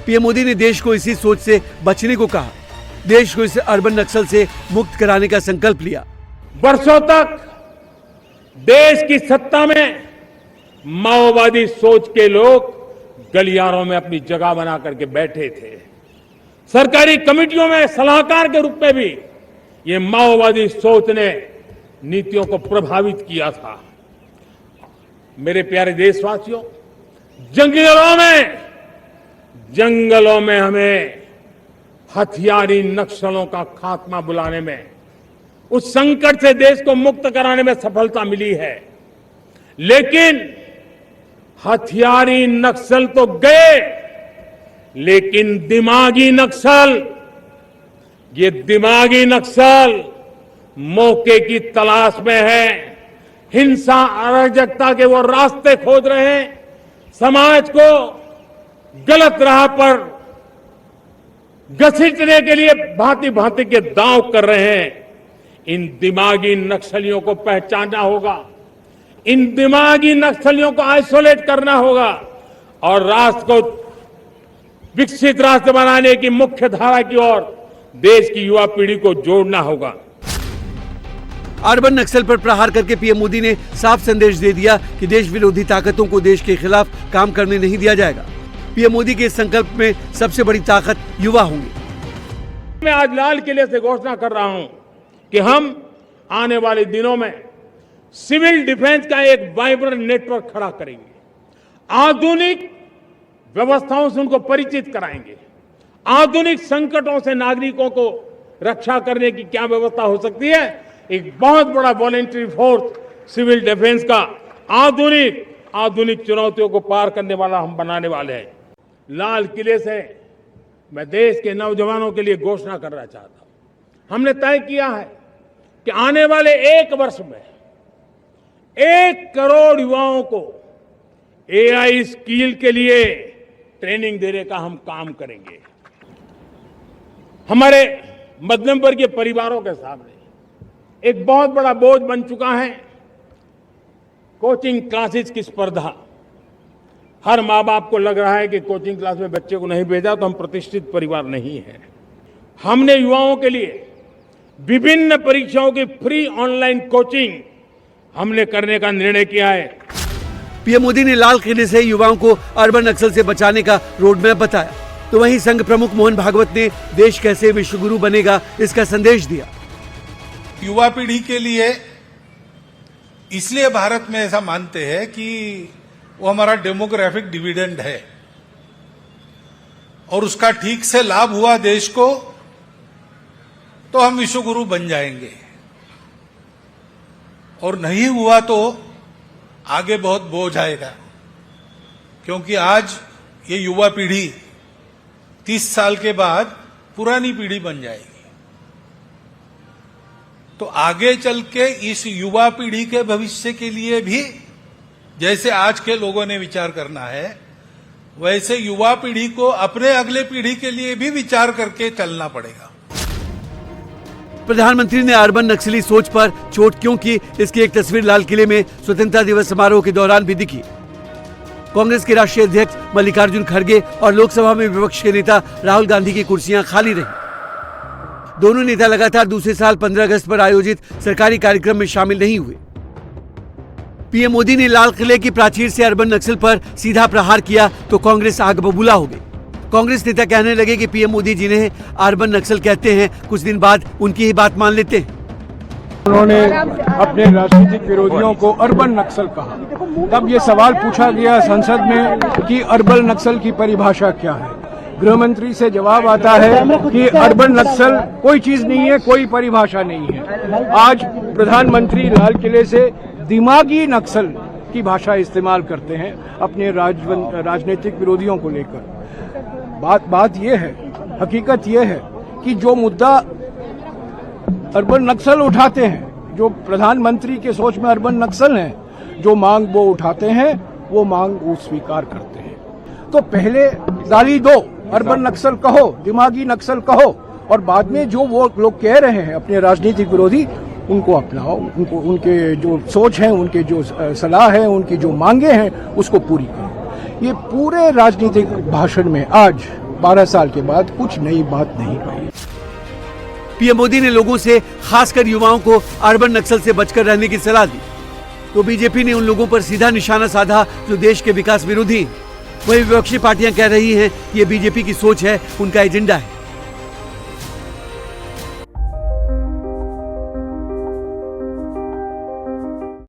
PM Modi ने देश को इसी सोच से बचने को कहा। देश को इस अर्बन नक्सल से मुक्त कराने का संकल्प लिया। वर्षों तक देश की सत्ता में माओवादी सोच के लोग गलियारों में अपनी जगह बना करके बैठे थे। सरकारी कमेटियों में सलाहकार के रूप में भी ये माओवादी सोच ने नीतियों को प्रभावित किया था। मेरे प्यारे देशवासियों, जंगलों में हमें हथियारी नक्सलों का खात्मा बुलाने में, उस संकट से देश को मुक्त कराने में सफलता मिली है। लेकिन हथियारी नक्सल तो गए, लेकिन दिमागी नक्सल, ये दिमागी नक्सल मौके की तलाश में है। हिंसा, अराजकता के वो रास्ते खोज रहे हैं, समाज को गलत राह पर घसीटने के लिए भांति भांति के दांव कर रहे हैं। इन दिमागी नक्सलियों को पहचानना होगा, इन दिमागी नक्सलियों को आइसोलेट करना होगा और राष्ट्र को विकसित राष्ट्र बनाने की मुख्य धारा की ओर देश की युवा पीढ़ी को जोड़ना होगा। अर्बन नक्सल पर प्रहार करके पीएम मोदी ने साफ संदेश दे दिया कि देश विरोधी ताकतों को देश के खिलाफ काम करने नहीं दिया जाएगा। पीएम मोदी के इस संकल्प में सबसे बड़ी ताकत युवा होंगे। मैं आज लाल किले से घोषणा कर रहा हूं कि हम आने वाले दिनों में सिविल डिफेंस का एक वाइब्रेंट नेटवर्क खड़ा करेंगे। आधुनिक व्यवस्थाओं से उनको परिचित कराएंगे। आधुनिक संकटों से नागरिकों को रक्षा करने की क्या व्यवस्था हो सकती है, एक बहुत बड़ा वॉलंटरी फोर्स सिविल डिफेंस का आधुनिक चुनौतियों को पार करने वाला हम बनाने वाले हैं। लाल किले से मैं देश के नौजवानों के लिए घोषणा करना चाहता हूं। हमने तय किया है कि आने वाले 1 वर्ष में 1 करोड़ युवाओं को एआई स्किल के लिए ट्रेनिंग देने का हम काम करेंगे। हमारे मध्यम वर्गीय परिवारों के सामने एक बहुत बड़ा बोझ बन चुका है कोचिंग क्लासेस की स्पर्धा। हर माँ बाप को लग रहा है कि कोचिंग क्लास में बच्चे को नहीं भेजा तो हम प्रतिष्ठित परिवार नहीं है। हमने युवाओं के लिए विभिन्न परीक्षाओं की फ्री ऑनलाइन कोचिंग हमने करने का निर्णय किया है। पीएम मोदी ने लाल किले से युवाओं को अर्बन नक्सल से बचाने का रोड मैप बताया, तो वहीं संघ प्रमुख मोहन भागवत ने देश कैसे विश्वगुरु बनेगा इसका संदेश दिया। युवा पीढ़ी के लिए इसलिए भारत में ऐसा मानते हैं कि वो हमारा डेमोग्राफिक डिविडेंड है और उसका ठीक से लाभ हुआ देश को तो हम विश्वगुरु बन जाएंगे, और नहीं हुआ तो आगे बहुत बोझ आएगा। क्योंकि आज ये युवा पीढ़ी 30 साल के बाद पुरानी पीढ़ी बन जाएगी, तो आगे चल के इस युवा पीढ़ी के भविष्य के लिए भी जैसे आज के लोगों ने विचार करना है, वैसे युवा पीढ़ी को अपने अगले पीढ़ी के लिए भी विचार करके चलना पड़ेगा। प्रधानमंत्री ने अर्बन नक्सली सोच पर चोट क्यों की, इसकी एक तस्वीर लाल किले में स्वतंत्रता दिवस समारोह के दौरान भी दिखी। कांग्रेस के राष्ट्रीय अध्यक्ष मल्लिकार्जुन खड़गे और लोकसभा में विपक्ष के नेता राहुल गांधी की कुर्सियां खाली रही। दोनों नेता लगातार दूसरे साल 15 अगस्त पर आयोजित सरकारी कार्यक्रम में शामिल नहीं हुए। पीएम मोदी ने लाल किले की प्राचीर से अर्बन नक्सल पर सीधा प्रहार किया तो कांग्रेस आग बबूला हो गई। कांग्रेस नेता कहने लगे कि पीएम मोदी जिन्हें अर्बन नक्सल कहते हैं, कुछ दिन बाद उनकी ही बात मान लेते हैं। उन्होंने अपने राजनीतिक विरोधियों को अर्बन नक्सल कहा। तब ये सवाल पूछा गया संसद में कि अर्बन नक्सल की परिभाषा क्या है। गृह मंत्री से जवाब आता है कि अर्बन नक्सल कोई चीज नहीं है, कोई परिभाषा नहीं है। आज प्रधानमंत्री लाल किले से दिमागी नक्सल की भाषा इस्तेमाल करते हैं अपने राजनीतिक विरोधियों को लेकर। बात यह है, हकीकत यह है कि जो मुद्दा अर्बन नक्सल उठाते हैं, जो प्रधानमंत्री के सोच में अर्बन नक्सल है, जो मांग वो उठाते हैं, वो मांग वो स्वीकार करते हैं। तो पहले गाली दो, अर्बन नक्सल कहो, दिमागी नक्सल कहो, और बाद में जो वो लोग कह रहे हैं अपने राजनीतिक विरोधी, उनको अपनाओ, उनको उनके जो सोच है, उनके जो सलाह है, उनकी जो मांगे हैं, उसको पूरी करो। ये पूरे राजनीतिक भाषण में आज 12 साल के बाद कुछ नई बात नहीं हुई। पीएम मोदी ने लोगों से, खासकर युवाओं को अर्बन नक्सल से बचकर रहने की सलाह दी, तो बीजेपी ने उन लोगों पर सीधा निशाना साधा जो देश के विकास विरोधी हैं। वही विपक्षी पार्टियां कह रही हैं कि ये बीजेपी की सोच है, उनका एजेंडा है।